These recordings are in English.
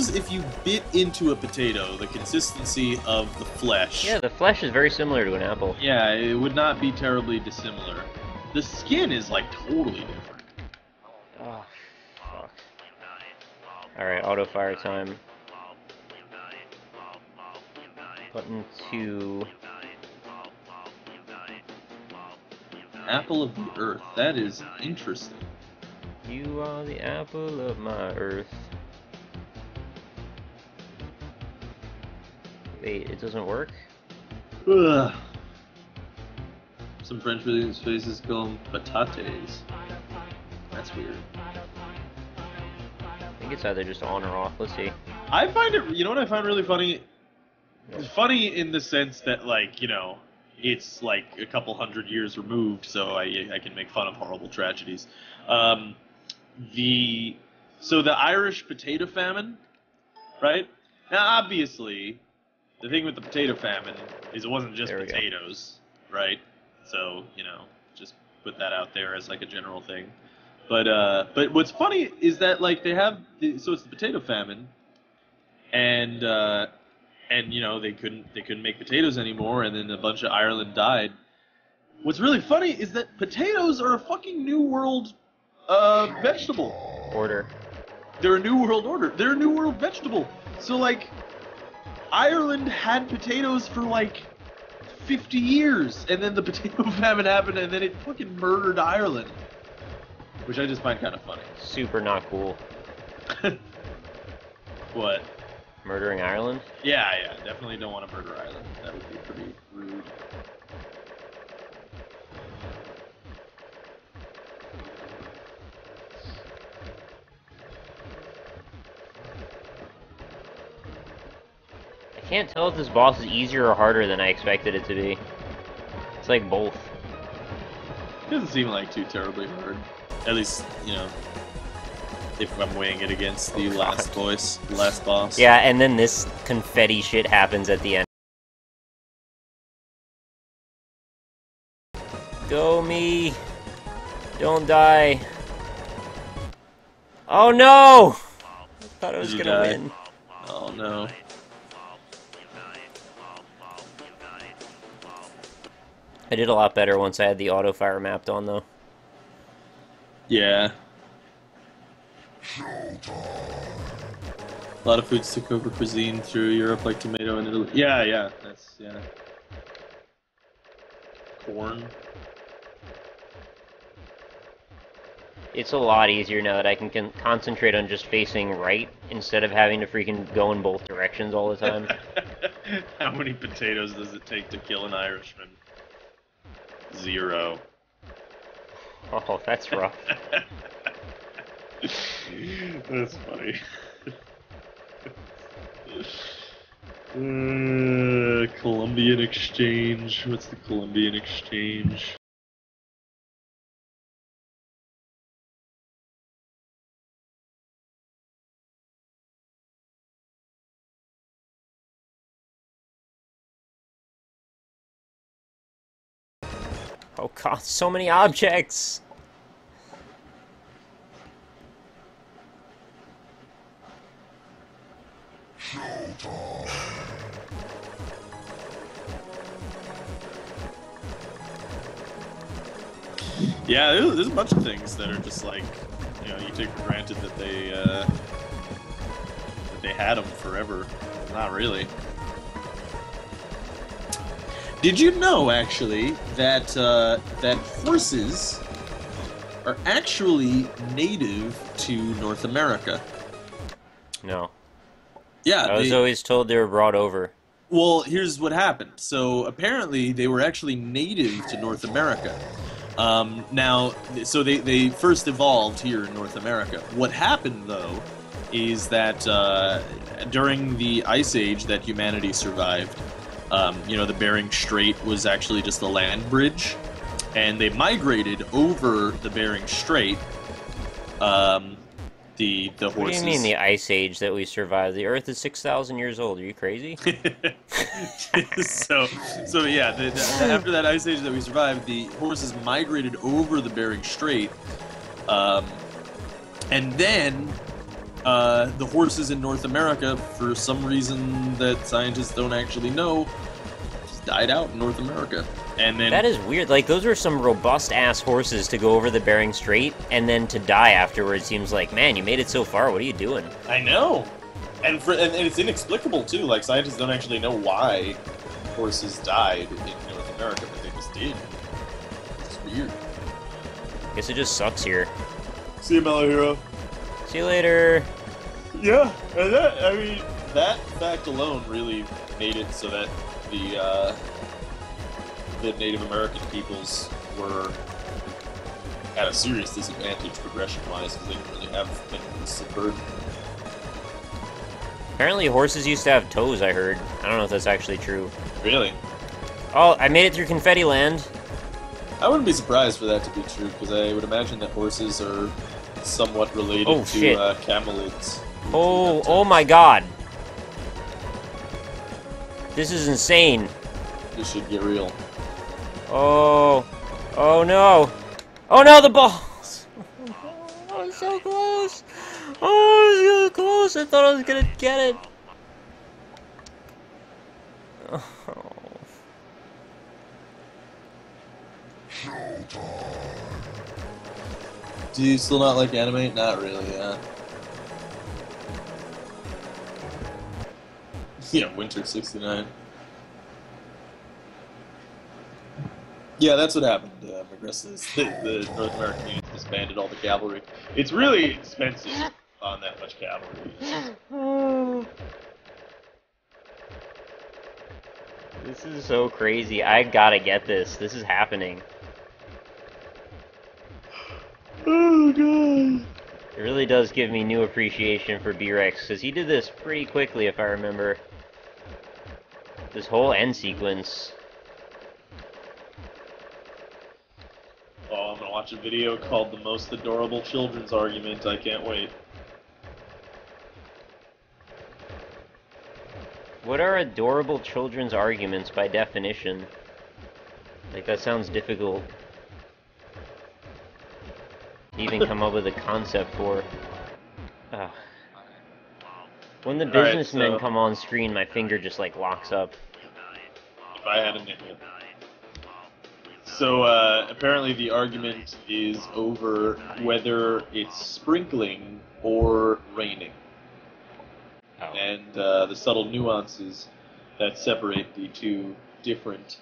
suppose if you bit into a potato, the consistency of the flesh... Yeah, the flesh is very similar to an apple. Yeah, it would not be terribly dissimilar. The skin is, like, totally different. Oh, fuck. Alright, auto-fire time. Button 2... Apple of the Earth. That is interesting. You are the apple of my earth. Wait, it doesn't work? Ugh. Some French faces call them patates. That's weird. I think it's either just on or off. Let's see. I find it, you know what I find really funny? It's funny in the sense that, like, you know, it's like a couple hundred years removed, so I can make fun of horrible tragedies. So the Irish potato famine, right? Now, obviously, the thing with the potato famine is it wasn't just potatoes, right? So, you know, just put that out there as like a general thing. But what's funny is that, like, they have so it's the potato famine, and you know they couldn't make potatoes anymore, and then a bunch of Ireland died. What's really funny is that potatoes are a fucking New World vegetable. Order. They're a New World order. They're a New World vegetable. So, like, Ireland had potatoes for like 50 years, and then the potato famine happened, and then it fucking murdered Ireland. Which I just find kind of funny. Super not cool. What? Murdering Ireland? Yeah, definitely don't want to murder Ireland. That would be pretty rude. I can't tell if this boss is easier or harder than I expected it to be. It's like both. It doesn't seem like too terribly hard. At least, you know, if I'm weighing it against the last boss. Yeah, and then this confetti shit happens at the end. Go me! Don't die. Oh no! I thought I was gonna win. Oh no. I did a lot better once I had the auto fire mapped on, though. Yeah. A lot of foods took over cuisine through Europe, like tomato and Italy. Yeah, that's, yeah. Corn. It's a lot easier now that I can concentrate on just facing right instead of having to freaking go in both directions all the time. How many potatoes does it take to kill an Irishman? 0. Oh, that's rough. That's funny. Colombian exchange. What's the Colombian exchange? Oh god, so many objects! Yeah, there's a bunch of things that are just like, you know, you take for granted that they had them forever. Not really. Did you know, actually, that that horses are actually native to North America? No. Yeah, I was always told they were brought over. Well, here's what happened. So apparently they were actually native to North America. Now, so they first evolved here in North America. What happened, though, is that during the Ice Age that humanity survived, you know, the Bering Strait was actually just a land bridge, and they migrated over the Bering Strait. The horses. What do you mean the Ice Age that we survived? The Earth is 6,000 years old. Are you crazy? so yeah, after that Ice Age that we survived, the horses migrated over the Bering Strait, and then the horses in North America, for some reason that scientists don't actually know, just died out in North America. And then That is weird. Like, those are some robust-ass horses to go over the Bering Strait, and then to die afterwards seems like, man, you made it so far, what are you doing? I know, and it's inexplicable too. Like, scientists don't actually know why horses died in North America, but they just did. It's weird. Guess it just sucks here. See you, Mellow Hero. See you later. Yeah, and that fact alone really made it so that the Native American peoples were at a serious disadvantage progression-wise because they didn't really have things to burden. Apparently horses used to have toes, I heard. I don't know if that's actually true. Really? Oh, I made it through Confetti Land. I wouldn't be surprised for that to be true, because I would imagine that horses are somewhat related to camelids. Oh my god. This is insane. This should get real. Oh no. Oh no, the balls! Oh, it's so close! Oh, it's so close! I thought I was gonna get it. Oh. Do you still not like anime? Not really, yeah. Yeah, Winter 69. Yeah, that's what happened. The North American units disbanded all the cavalry. It's really expensive on that much cavalry. This is so crazy. I gotta get this. This is happening. Oh, God. It really does give me new appreciation for B-Rex, because he did this pretty quickly, if I remember. This whole end sequence. Oh, I'm gonna watch a video called The Most Adorable Children's Argument. I can't wait. What are adorable children's arguments by definition? Like, that sounds difficult to even come up with a concept for. Ugh. When the businessmen come on screen, my finger just, like, locks up. If I had a nickel. So, apparently the argument is over whether it's sprinkling or raining. Oh. And the subtle nuances that separate the two different...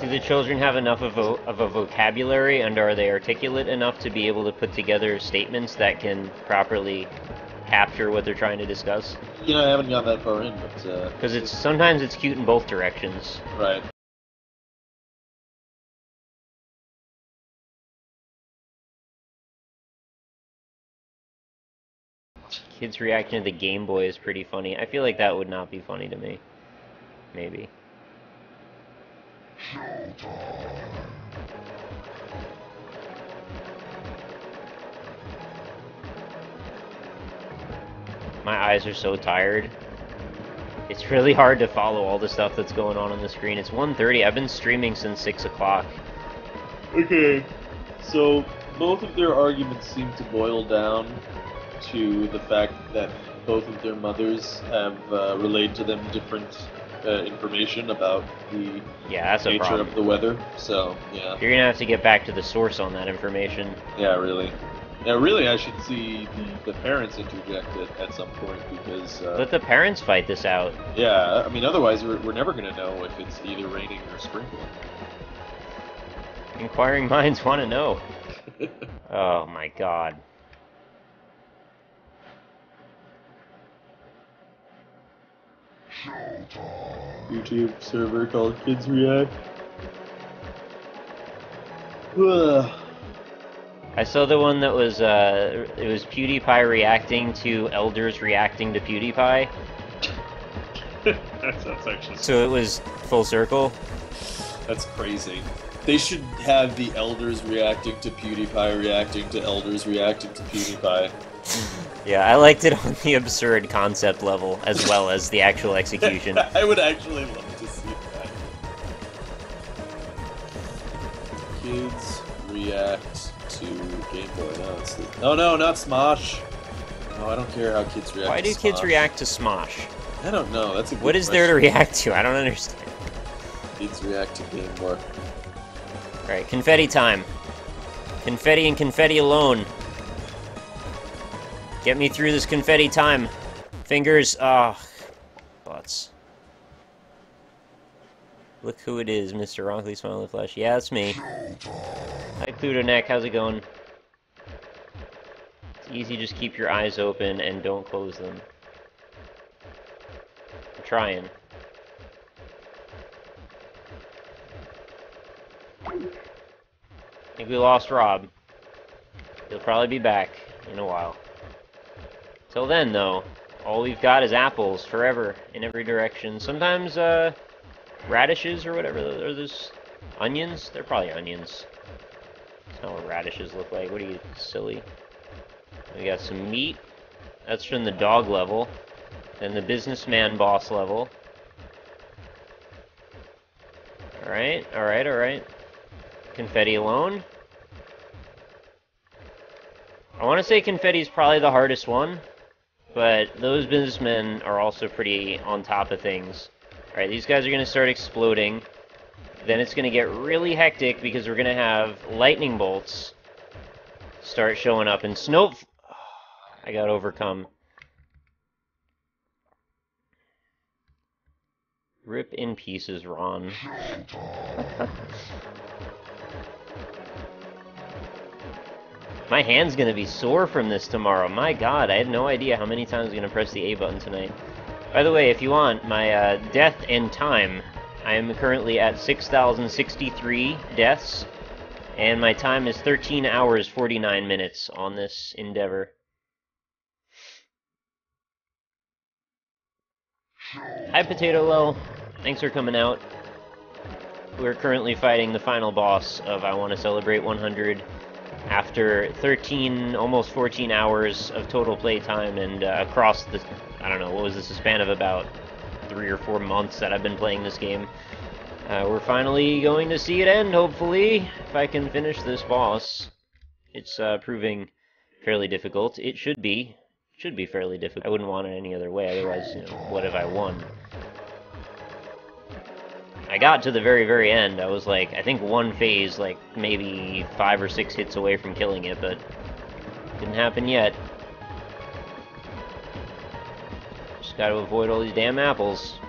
Do the children have enough of a vocabulary, and are they articulate enough to be able to put together statements that can properly capture what they're trying to discuss? You know, I haven't got that far in, but... Because sometimes it's cute in both directions. Right. Kids reacting to the Game Boy is pretty funny. I feel like that would not be funny to me. Maybe. My eyes are so tired. It's really hard to follow all the stuff that's going on the screen. It's 1:30. I've been streaming since 6 o'clock. Okay, so both of their arguments seem to boil down to the fact that both of their mothers have relayed to them different information about the nature of the weather. So, yeah. You're gonna have to get back to the source on that information. Yeah, really. Yeah, really, I should see the parents interject at some point, because... Let the parents fight this out. Yeah, I mean, otherwise we're never going to know if it's either raining or sprinkling. Inquiring minds want to know. Oh my god. YouTube server called Kids React. Ugh. I saw the one that was, it was PewDiePie reacting to elders reacting to PewDiePie. That's actually... So it was full circle. That's crazy. They should have the elders reacting to PewDiePie reacting to elders reacting to PewDiePie. Yeah, I liked it on the absurd concept level, as well as the actual execution. I would actually love to see that. Kids react to Game Boy. No, it's the... Oh no, not Smosh. Oh, I don't care how kids react Why to do kids Smosh. react to Smosh? I don't know. That's a good What is there to react to? I don't understand. Kids react to Game Boy. Alright, confetti time. Confetti and confetti alone. Get me through this confetti time. Fingers, butts. Look who it is, Mr. RockLeeSmile in the flesh. Yeah, it's me. Hi, Cluedo Neck, how's it going? It's easy, just keep your eyes open and don't close them. I'm trying. I think we lost Rob. He'll probably be back in a while. Till then, though, all we've got is apples forever in every direction. Sometimes, radishes or whatever. Are those onions? They're probably onions. That's not what radishes look like. What are you, silly? We got some meat. That's from the dog level. Then the businessman boss level. Alright, alright, alright. Confetti alone. I want to say confetti is probably the hardest one, but those businessmen are also pretty on top of things. Alright, these guys are going to start exploding. Then it's going to get really hectic because we're going to have lightning bolts start showing up and snow... I got overcome. Rip in pieces, Ron. My hand's gonna be sore from this tomorrow. My god, I had no idea how many times I'm gonna press the A button tonight. By the way, if you want, my death and time, I am currently at 6,063 deaths, and my time is 13 hours 49 minutes on this endeavor. Hi, Potato Low. Thanks for coming out. We're currently fighting the final boss of I Want to Celebrate 100 after 13, almost 14 hours of total playtime and across the, I don't know, what was this, a span of about 3 or 4 months that I've been playing this game. We're finally going to see it end, hopefully, if I can finish this boss. It's proving fairly difficult. It should be. Should be fairly difficult. I wouldn't want it any other way, otherwise, you know, what have I won? I got to the very, very end. I was like, I think one phase, like, maybe 5 or 6 hits away from killing it, but didn't happen yet. Just gotta avoid all these damn apples.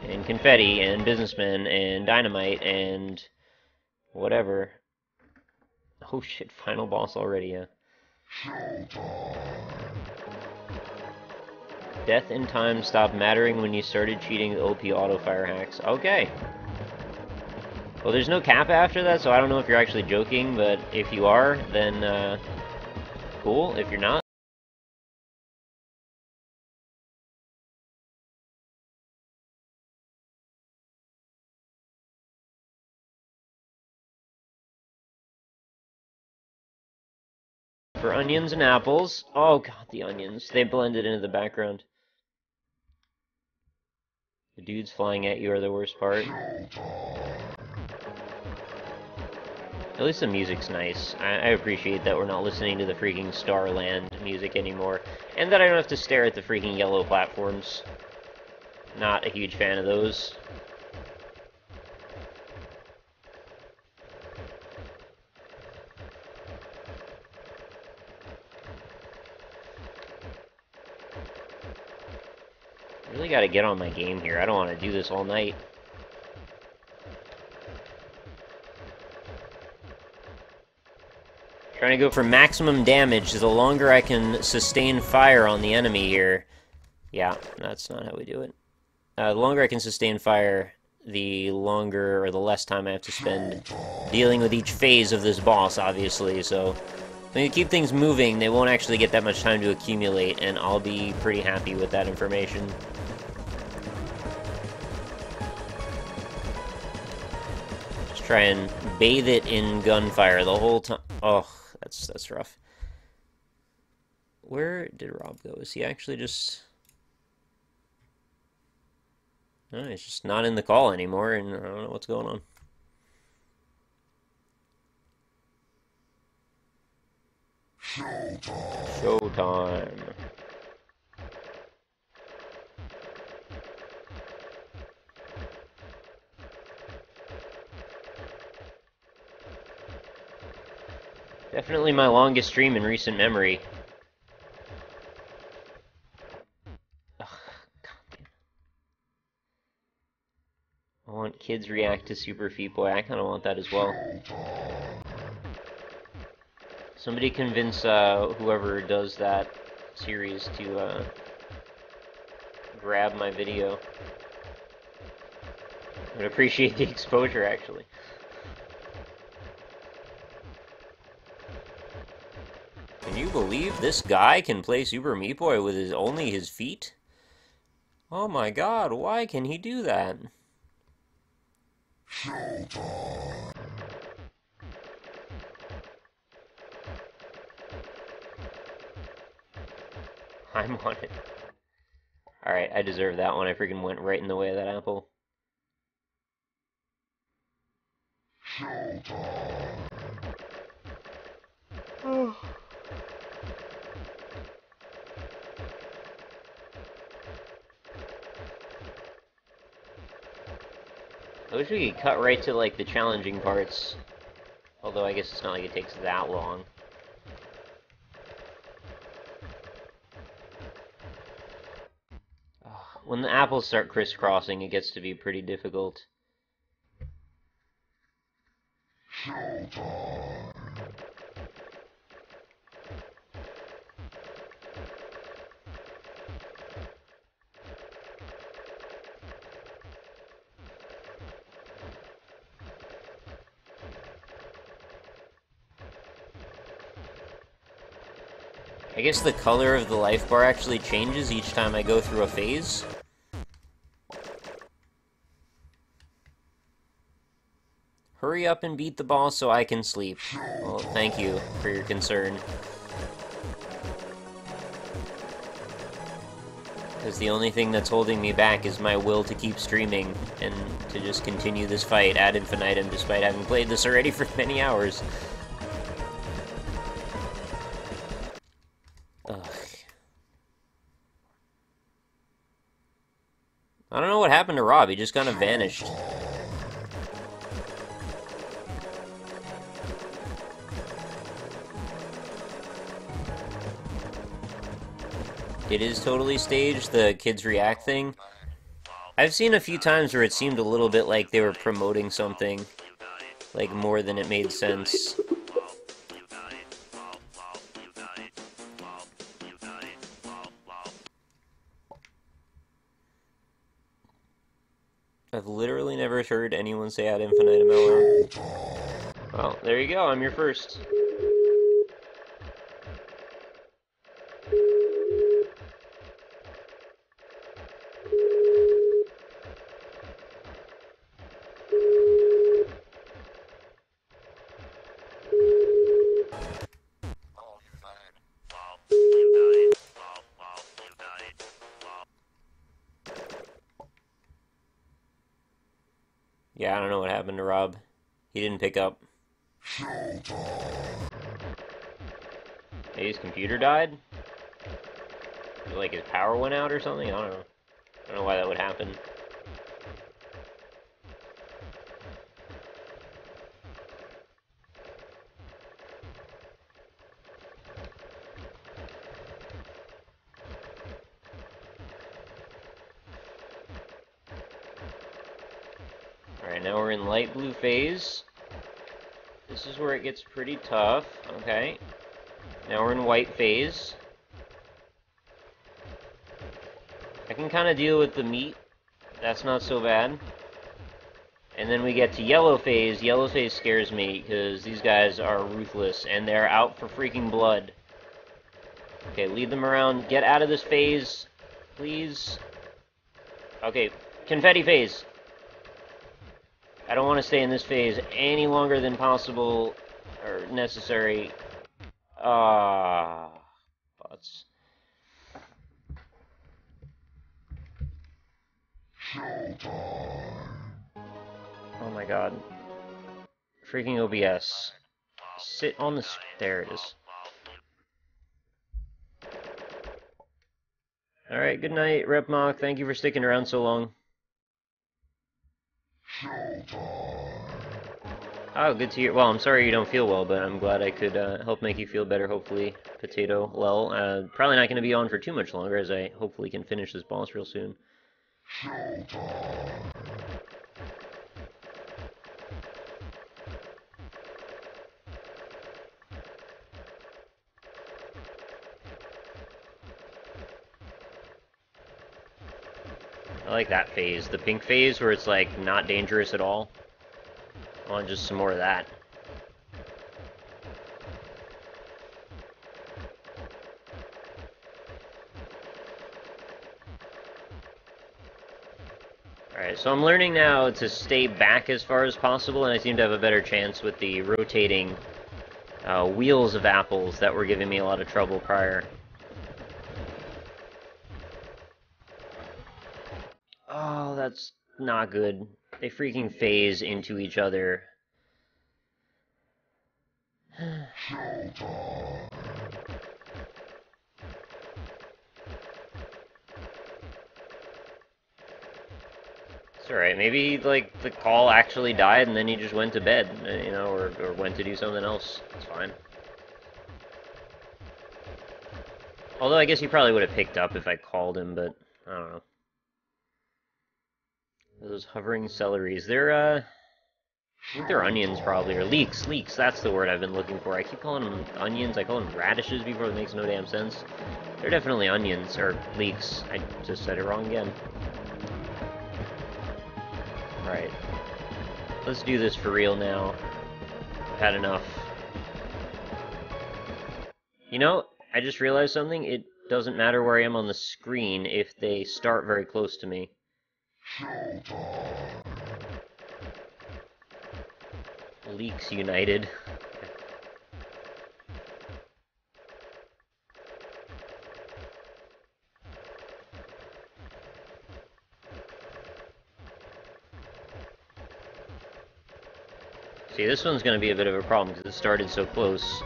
And confetti, and businessmen, and dynamite, and whatever. Oh shit, final boss already, yeah. Death and time stopped mattering when you started cheating the OP auto-fire hacks. Okay. Well, there's no cap after that, so I don't know if you're actually joking, but if you are, then, cool. If you're not, for onions and apples. Oh god, the onions. They blended into the background. The dudes flying at you are the worst part. At least the music's nice. I appreciate that we're not listening to the freaking Starland music anymore. And that I don't have to stare at the freaking yellow platforms. Not a huge fan of those. Really gotta get on my game here. I don't want to do this all night. Trying to go for maximum damage. The longer I can sustain fire on the enemy here... Yeah, that's not how we do it. The longer I can sustain fire, the longer or the less time I have to spend dealing with each phase of this boss, obviously, so... When you keep things moving, they won't actually get that much time to accumulate, and I'll be pretty happy with that information. Just try and bathe it in gunfire the whole time. Oh, that's rough. Where did Rob go? Is he actually just... No, he's just not in the call anymore, and I don't know what's going on. Showtime. Definitely my longest stream in recent memory. Ugh, goddamn. I want kids react to Super Feet Boy. I kind of want that as well. Somebody convince whoever does that series to grab my video. I would appreciate the exposure, actually. Can you believe this guy can play Super Meat Boy with only his feet? Oh my god, why can he do that? I'm on it. Alright, I deserve that one. I freaking went right in the way of that apple. Oh. I wish we could cut right to, like, the challenging parts. Although I guess it's not like it takes that long. When the apples start crisscrossing, it gets to be pretty difficult. I guess the color of the life bar actually changes each time I go through a phase. Hurry up and beat the boss so I can sleep. Well, thank you for your concern. Because the only thing that's holding me back is my will to keep streaming and to just continue this fight ad infinitum despite having played this already for many hours. Ugh. I don't know what happened to Rob, he just kind of vanished. It is totally staged, the kids react thing. I've seen a few times where it seemed a little bit like they were promoting something, like more than it made sense. I've literally never heard anyone say ad infinitum out loud. Well, there you go, I'm your first. Yeah, I don't know what happened to Rob. He didn't pick up. Maybe his computer died? Like his power went out or something? I don't know. I don't know why that would happen. Alright, now we're in light blue phase. This is where it gets pretty tough. Okay. Now we're in white phase. I can kind of deal with the meat. That's not so bad. And then we get to yellow phase. Yellow phase scares me because these guys are ruthless and they're out for freaking blood. Okay, lead them around. Get out of this phase, please. Okay, confetti phase. I don't want to stay in this phase any longer than possible or necessary. Butts. Oh my god. Freaking OBS. Sit on the... There it is. Alright, good night, Rep Mock. Thank you for sticking around so long. Oh, good to hear. Well, I'm sorry you don't feel well, but I'm glad I could help make you feel better, hopefully, Potato Lel. Probably not going to be on for too much longer, as I hopefully can finish this boss real soon. I like that phase. The pink phase where it's like not dangerous at all. I want just some more of that. Alright, so I'm learning now to stay back as far as possible, and I seem to have a better chance with the rotating wheels of apples that were giving me a lot of trouble prior. Oh, that's not good. They freaking phase into each other. It's alright, maybe, like, the call actually died and then he just went to bed, you know, or went to do something else. It's fine. Although I guess he probably would have picked up if I called him, but I don't know. Those hovering celeries, they're, I think they're onions probably, or leeks, that's the word I've been looking for. I keep calling them onions, I call them radishes before, it makes no damn sense. They're definitely onions, or leeks. I just said it wrong again. Alright. Let's do this for real now. I've had enough. You know, I just realized something. It doesn't matter where I am on the screen if they start very close to me. Leaks united. See, this one's going to be a bit of a problem because it started so close.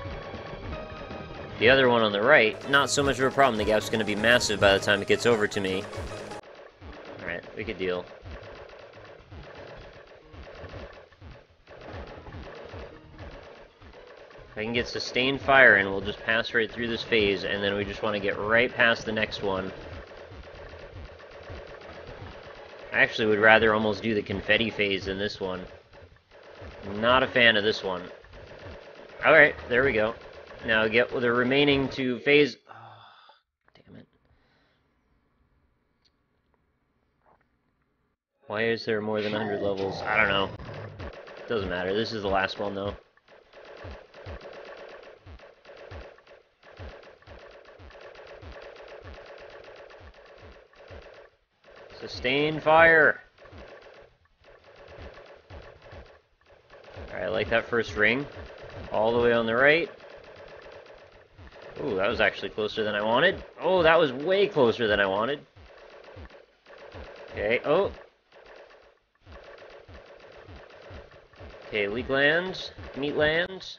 The other one on the right, not so much of a problem. The gap's going to be massive by the time it gets over to me. Alright, wicked deal. If I can get sustained fire and we'll just pass right through this phase, and then we just want to get right past the next one. I actually would rather almost do the confetti phase than this one. Not a fan of this one. Alright, there we go. Now get the remaining two phase... Oh, damn it. Why is there more than 100 levels? I don't know. Doesn't matter. This is the last one, though. Sustain fire! Alright, I like that first ring. All the way on the right. Ooh, that was actually closer than I wanted. Oh, that was way closer than I wanted. Okay, oh. Okay, leak land, meat land,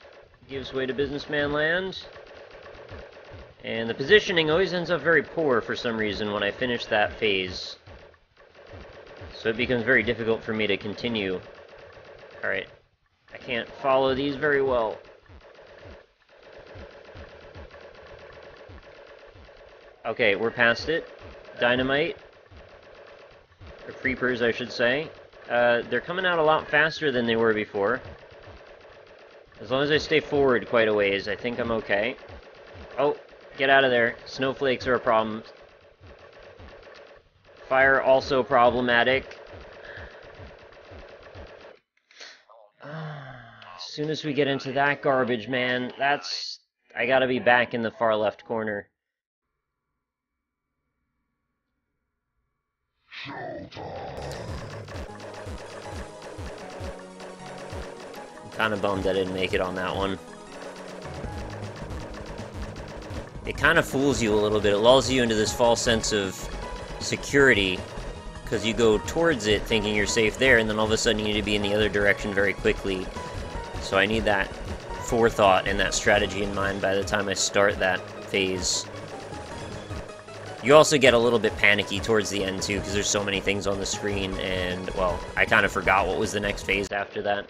gives way to businessman land. And the positioning always ends up very poor for some reason when I finish that phase. So it becomes very difficult for me to continue. Alright. I can't follow these very well. Okay, we're past it. Dynamite. Or creepers, I should say. They're coming out a lot faster than they were before. As long as I stay forward quite a ways, I think I'm okay. Oh, get out of there. Snowflakes are a problem. Fire also problematic. As soon as we get into that garbage, man, that's... I gotta be back in the far left corner. I'm kind of bummed I didn't make it on that one. It kind of fools you a little bit. It lulls you into this false sense of security, because you go towards it thinking you're safe there, and then all of a sudden you need to be in the other direction very quickly. So I need that forethought and that strategy in mind by the time I start that phase. You also get a little bit panicky towards the end, too, because there's so many things on the screen, and, well, I kind of forgot what was the next phase after that.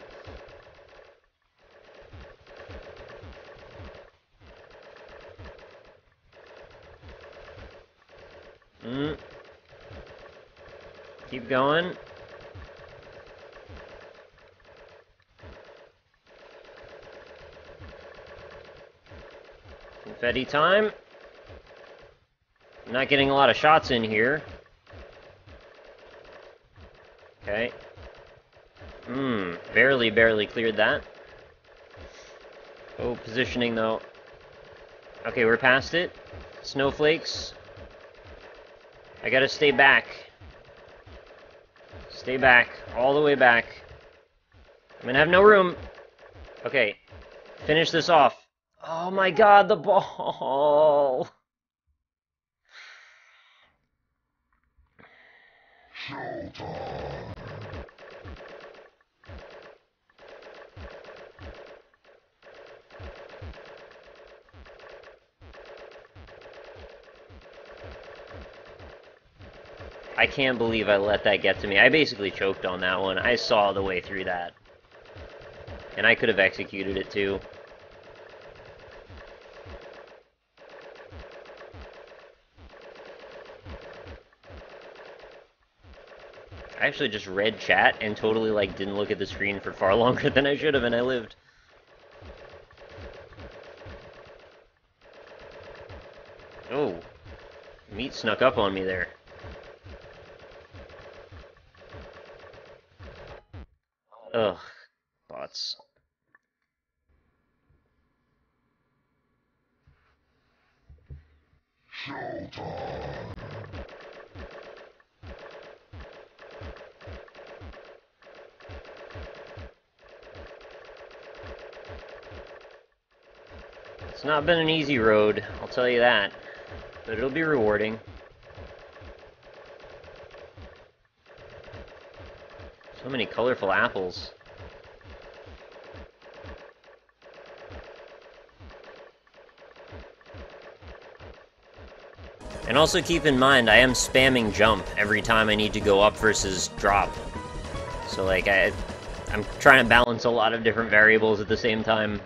Keep going. Confetti time. I'm not getting a lot of shots in here. Okay. Barely cleared that. Oh, positioning though. Okay, we're past it. Snowflakes. I gotta stay back. Stay back. All the way back. I'm gonna have no room. Okay. Finish this off. Oh my god, the ball! I can't believe I let that get to me. I basically choked on that one. I saw the way through that. And I could have executed it too. I actually just read chat and totally like didn't look at the screen for far longer than I should have, and I lived. Oh, meat snuck up on me there. Ugh, bots. It's not been an easy road, I'll tell you that, but it'll be rewarding. So many colorful apples. And also keep in mind, I am spamming jump every time I need to go up versus drop. So like, I'm trying to balance a lot of different variables at the same time.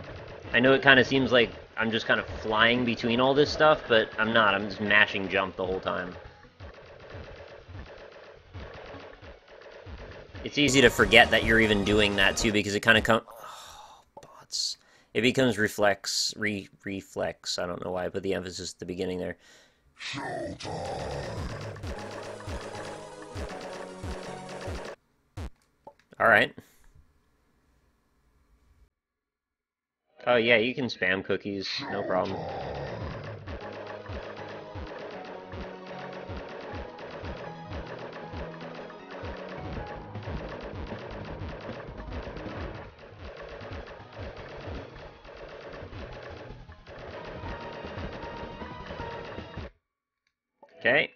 I know it kind of seems like I'm just kind of flying between all this stuff, but I'm not. I'm just mashing jump the whole time. It's easy to forget that you're even doing that too, because it kind of comes... Oh, bots. It becomes reflex. I don't know why I put the emphasis at the beginning there. Alright. Oh yeah, you can spam cookies, no problem. Okay.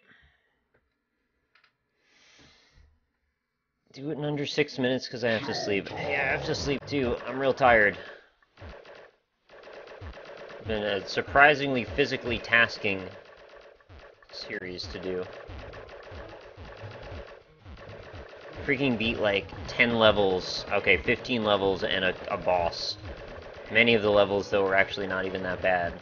Do it in under 6 minutes because I have to sleep. Yeah, I have to sleep too. I'm real tired. Been a surprisingly physically tasking series to do. Freaking beat like 10 levels, okay, 15 levels and a boss. Many of the levels though were actually not even that bad.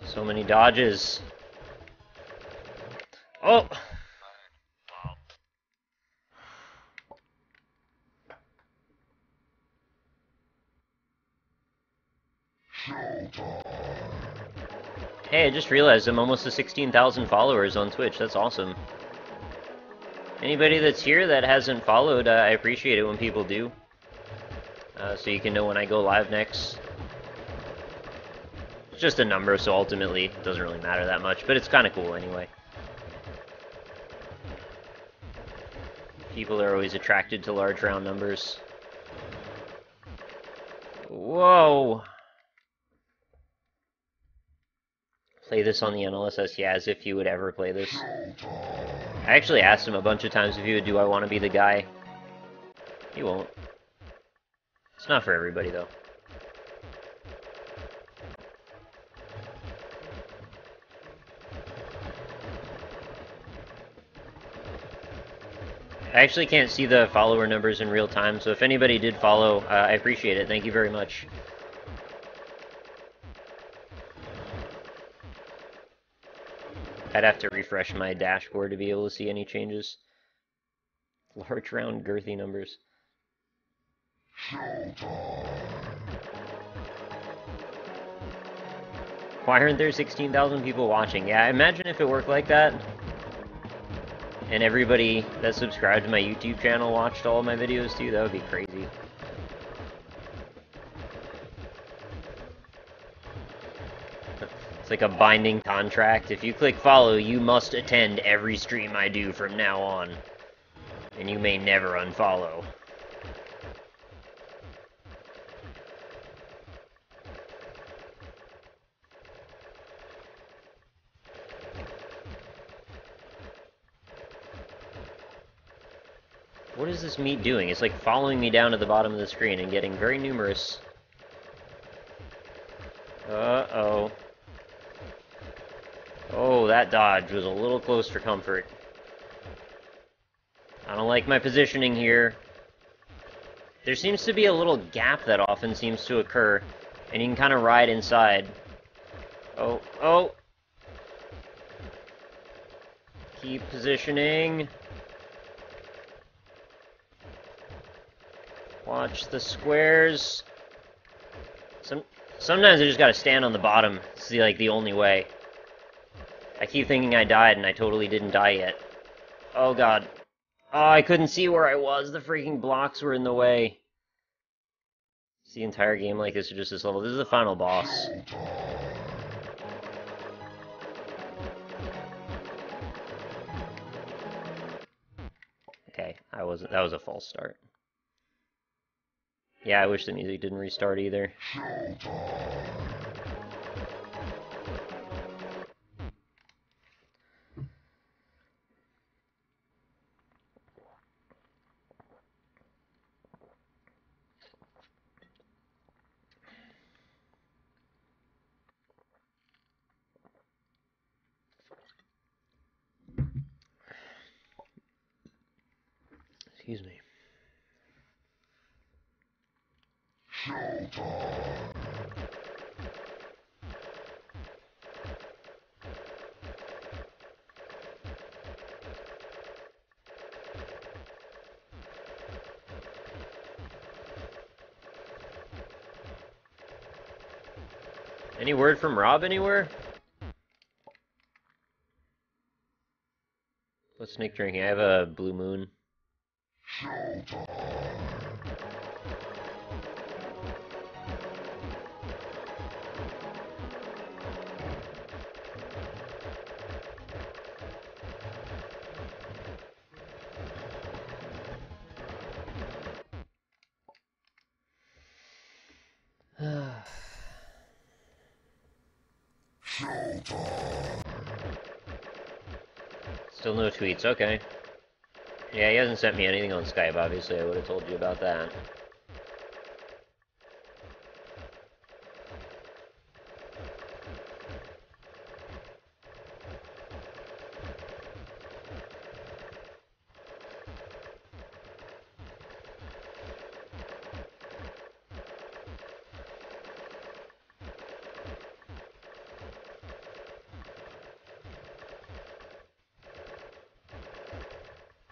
So many dodges. Oh! Hey, I just realized I'm almost to 16,000 followers on Twitch. That's awesome. Anybody that's here that hasn't followed, I appreciate it when people do. So you can know when I go live next. It's just a number, so ultimately it doesn't really matter that much, but it's kind of cool anyway. People are always attracted to large round numbers. Whoa! Play this on the NLSS? Yeah, as if he would ever play this. I actually asked him a bunch of times if he would do I Want to Be the Guy. He won't. It's not for everybody, though. I actually can't see the follower numbers in real time, so if anybody did follow, I appreciate it. Thank you very much. I'd have to refresh my dashboard to be able to see any changes. Large, round, girthy numbers. Why aren't there 16,000 people watching? Yeah, imagine if it worked like that. And everybody that subscribed to my YouTube channel watched all of my videos too. That would be crazy. It's like a binding contract. If you click follow, you must attend every stream I do from now on. And you may never unfollow. What is this meat doing? It's like following me down to the bottom of the screen and getting very numerous. Uh-oh. Oh, that dodge was a little close for comfort. I don't like my positioning here. There seems to be a little gap that often seems to occur, and you can kind of ride inside. Oh, oh! Keep positioning. Watch the squares. Sometimes I just gotta stand on the bottom. It's the only way. I keep thinking I died, and I totally didn't die yet. Oh god. Oh, I couldn't see where I was. The freaking blocks were in the way. It's the entire game like this or just this level. This is the final boss. Okay, that was a false start. Yeah, I wish the music didn't restart either. Excuse me. Any word from Rob anywhere? What's Nick drinking? I have a Blue Moon. Still no tweets, okay. Yeah, he hasn't sent me anything on Skype, obviously. I would have told you about that.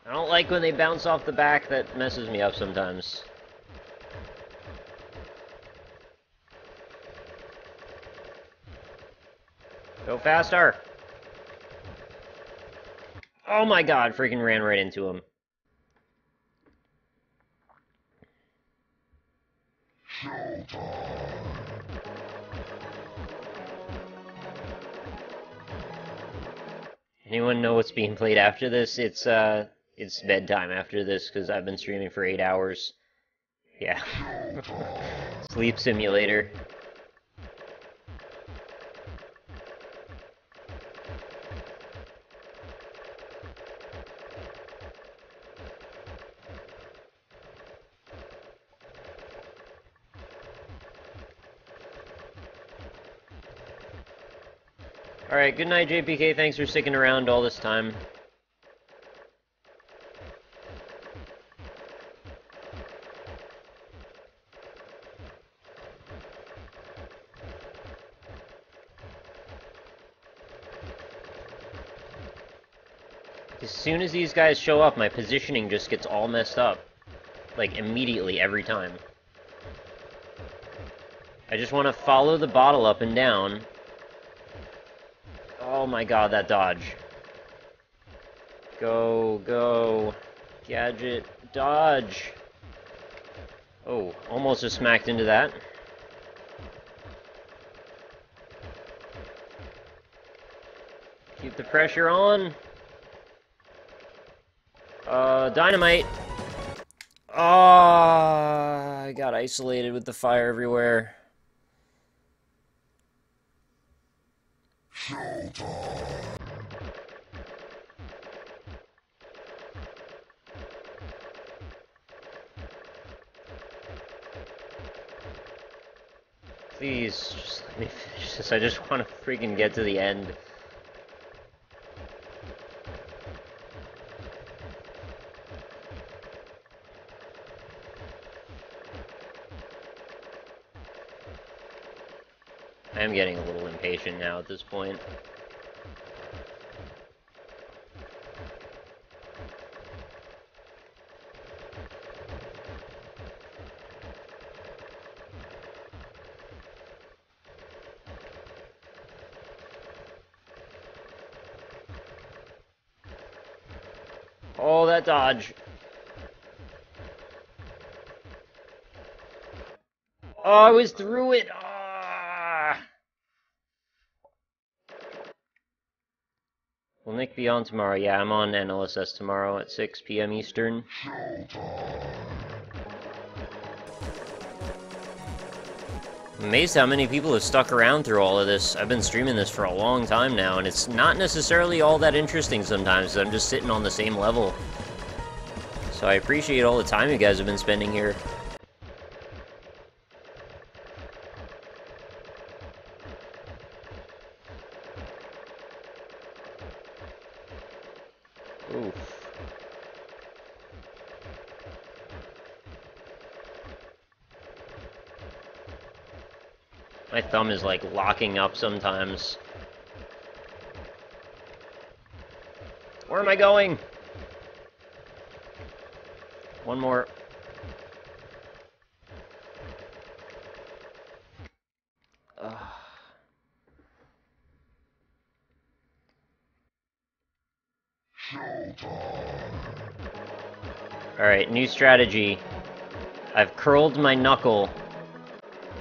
I don't like when they bounce off the back. That messes me up sometimes. Go faster! Oh my god, freaking ran right into him. Anyone know what's being played after this? It's bedtime after this, because I've been streaming for 8 hours. Yeah. Sleep simulator. Alright, good night, JPK. Thanks for sticking around all this time. As soon as these guys show up, my positioning just gets all messed up. Like, immediately, every time. I just want to follow the bottle up and down. Oh my god, that dodge. Go, go. Gadget, dodge. Oh, almost just smacked into that. Keep the pressure on. Dynamite. Ah, I got isolated with the fire everywhere. Please, just let me finish this. I just want to freaking get to the end. I am getting a little impatient now at this point. Oh, that dodge. Oh, I was through it. Ah. Will Nick be on tomorrow? Yeah, I'm on NLSS tomorrow at 6 p.m. Eastern. I'm amazed how many people have stuck around through all of this. I've been streaming this for a long time now, and it's not necessarily all that interesting sometimes. I'm just sitting on the same level. So I appreciate all the time you guys have been spending here. Oof. My thumb is like locking up sometimes. Where am I going? One more. Alright, new strategy. I've curled my knuckle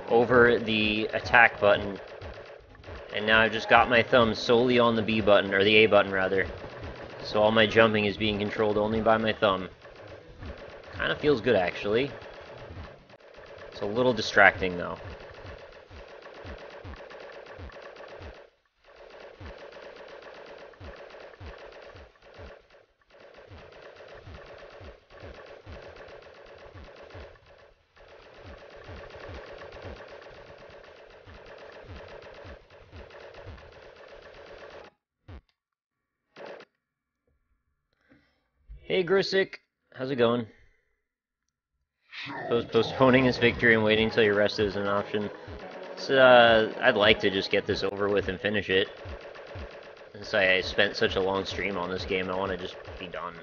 over the attack button, and now I've just got my thumb solely on the B button, or the A button rather. So all my jumping is being controlled only by my thumb. Kind of feels good actually. It's a little distracting though. Hey Grisick, how's it going? Postponing his victory and waiting until you're rested is an option. So, I'd like to just get this over with and finish it. Since I spent such a long stream on this game, I want to just be done.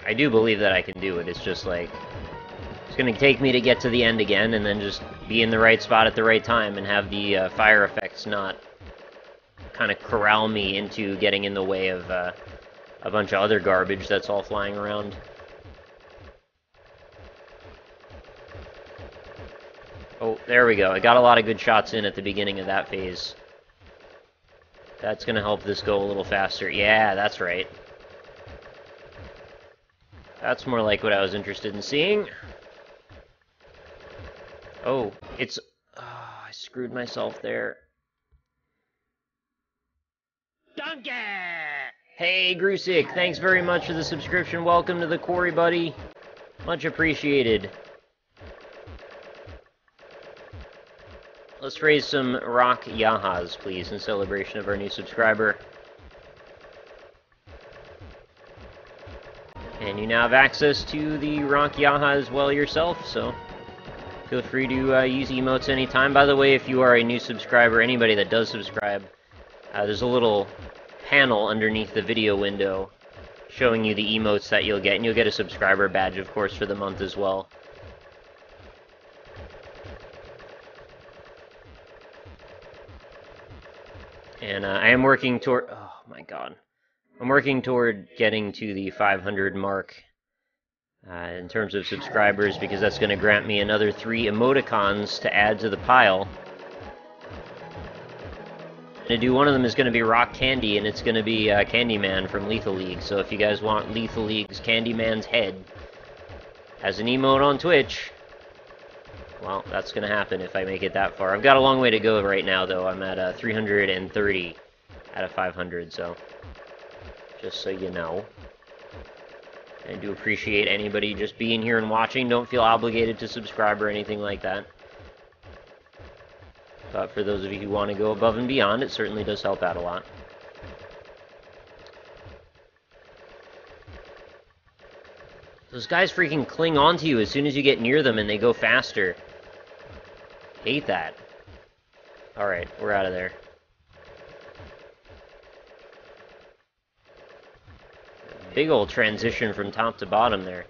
I do believe that I can do it, it's just like... It's gonna take me to get to the end again, and then just be in the right spot at the right time, and have the fire effects not kind of corral me into getting in the way of a bunch of other garbage that's all flying around. Oh, there we go. I got a lot of good shots in at the beginning of that phase. That's gonna help this go a little faster. Yeah, that's right. That's more like what I was interested in seeing. Oh, it's... Oh, I screwed myself there. Donkey! Hey, Grusik, thanks very much for the subscription. Welcome to the quarry, buddy. Much appreciated. let's raise some rock yahas, please, in celebration of our new subscriber. And you now have access to the rock yaha as well yourself, so feel free to use emotes anytime. By the way, if you are a new subscriber, anybody that does subscribe, there's a little panel underneath the video window showing you the emotes that you'll get, and you'll get a subscriber badge, of course, for the month as well. And I am working toward... Oh my god. I'm working toward getting to the 500 mark in terms of subscribers, because that's going to grant me another 3 emoticons to add to the pile. One of them is going to be Rock Candy, and it's going to be Candyman from Lethal League. So if you guys want Lethal League's Candyman's head as an emote on Twitch, well, that's going to happen if I make it that far. I've got a long way to go right now, though. I'm at 330 out of 500, so just so you know. I do appreciate anybody just being here and watching. Don't feel obligated to subscribe or anything like that. But for those of you who want to go above and beyond, it certainly does help out a lot. Those guys freaking cling onto you as soon as you get near them and they go faster. Hate that. Alright, we're out of there. Big old transition from top to bottom there.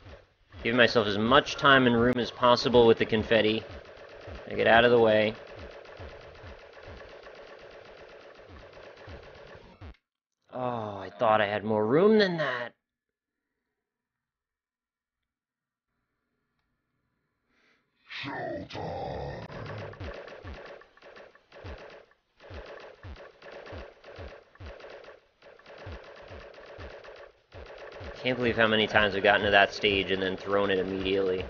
Giving myself as much time and room as possible with the confetti. I get out of the way. Oh, I thought I had more room than that. Can't believe how many times I've gotten to that stage and then thrown it immediately.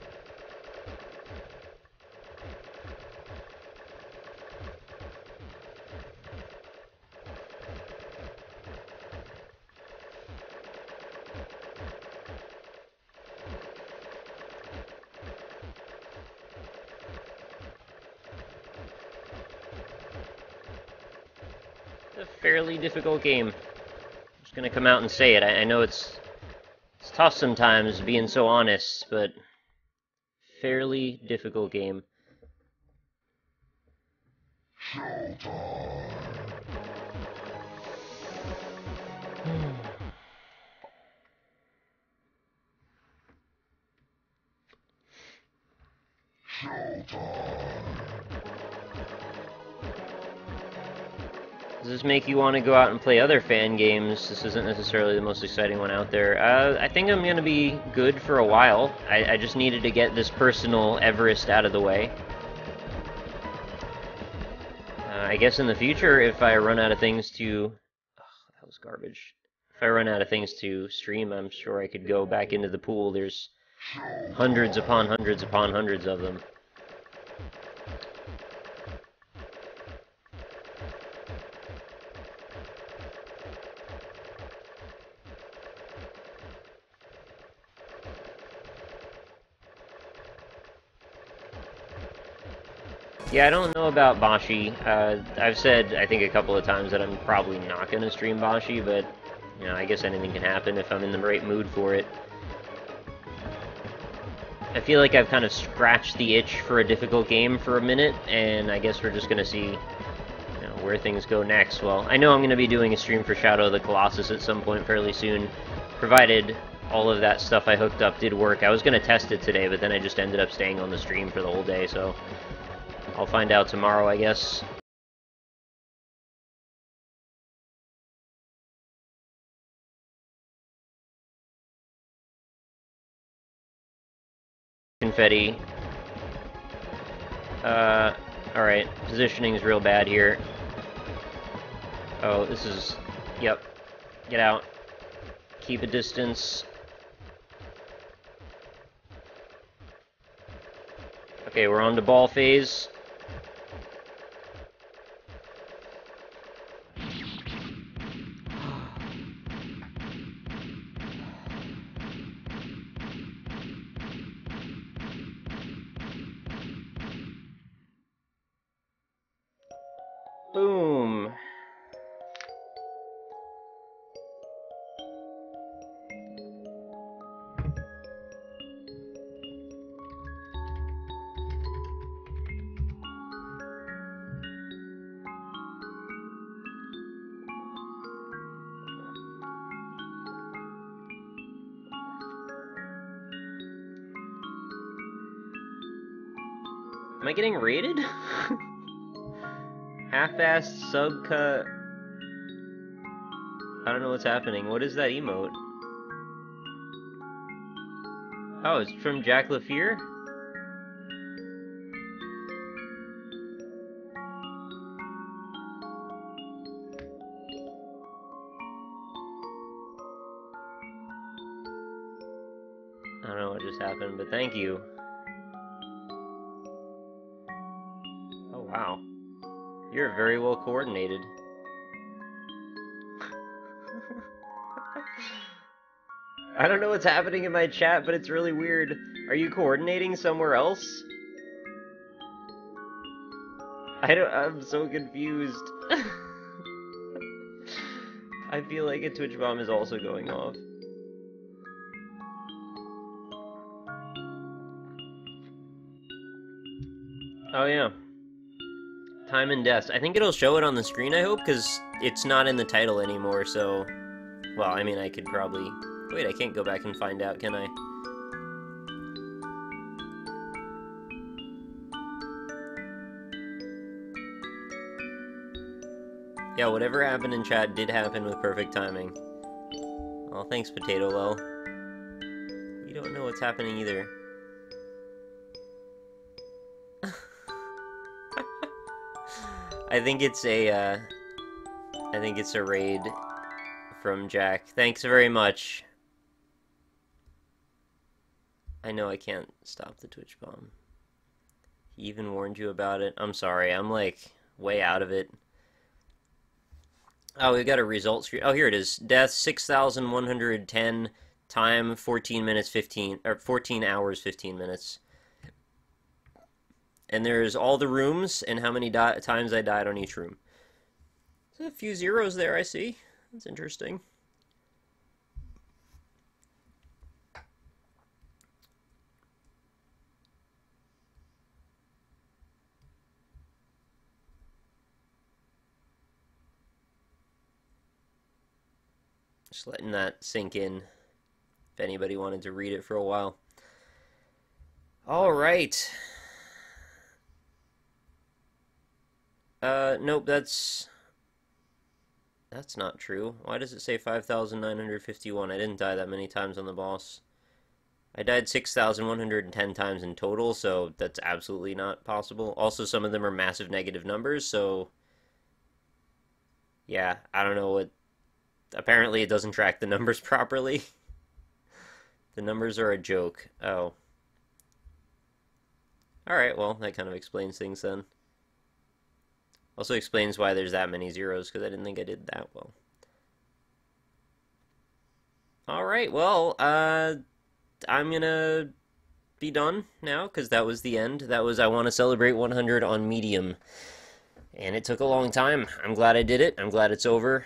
It's a fairly difficult game. I'm just gonna come out and say it. I know it's tough sometimes being so honest, but fairly difficult game. Does this make you want to go out and play other fan games? This isn't necessarily the most exciting one out there. I think I'm going to be good for a while. I just needed to get this personal Everest out of the way. I guess in the future, if I run out of things to... Oh, that was garbage. If I run out of things to stream, I'm sure I could go back into the pool. There's hundreds upon hundreds upon hundreds of them. Yeah, I don't know about Bashi. I've said, I think, a couple of times that I'm probably not going to stream Bashi, but, you know, I guess anything can happen if I'm in the right mood for it. I feel like I've kind of scratched the itch for a difficult game for a minute, and I guess we're just going to see, you know, where things go next. Well, I know I'm going to be doing a stream for Shadow of the Colossus at some point fairly soon, provided all of that stuff I hooked up did work. I was going to test it today, but then I just ended up staying on the stream for the whole day, so I'll find out tomorrow, I guess. Confetti. Alright. Positioning's real bad here. Oh, this is... Yep. Get out. Keep a distance. Okay, we're on to ball phase. Boom. Am I getting raided? Half-assed subcut. I don't know what's happening. What is that emote? Oh, it's from Jack LaFear? I don't know what just happened, but thank you. Oh, wow. You're very well coordinated. I don't know what's happening in my chat, but it's really weird. Are you coordinating somewhere else? I'm so confused. I feel like a Twitch bomb is also going off. Oh yeah. Time and Deaths. I think it'll show it on the screen, I hope, because it's not in the title anymore, so... Well, I mean, I could probably... Wait, I can't go back and find out, can I? Yeah, whatever happened in chat did happen with perfect timing. Oh, thanks, Potato Low. We don't know what's happening either. I think it's a raid from Jack. Thanks very much. I know I can't stop the Twitch bomb. He even warned you about it. I'm sorry, I'm like way out of it. Oh, we got a result screen. Oh, here it is. Death 6,110. Time 14 minutes 15 or 14 hours 15 minutes. And there's all the rooms and how many times I died on each room. There's a few zeros there, I see. That's interesting. Just letting that sink in if anybody wanted to read it for a while. All right. Nope, that's not true. Why does it say 5,951? I didn't die that many times on the boss. I died 6,110 times in total, so that's absolutely not possible. Also, some of them are massive negative numbers, so... Yeah, I don't know what... Apparently it doesn't track the numbers properly. The numbers are a joke. Oh. Alright, well, that kind of explains things then. Also explains why there's that many zeros, because I didn't think I did that well. Alright, well, I'm gonna be done now, because that was the end. That was I Want to Celebrate 100 on Medium. And it took a long time. I'm glad I did it. I'm glad it's over.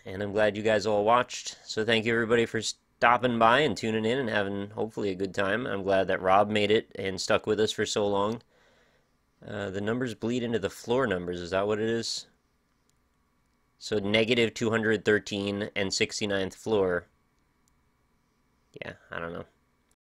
And I'm glad you guys all watched. So thank you everybody for stopping by and tuning in and having, hopefully, a good time. I'm glad that Rob made it and stuck with us for so long. The numbers bleed into the floor numbers, is that what it is? So negative 213 and 69th floor. Yeah, I don't know.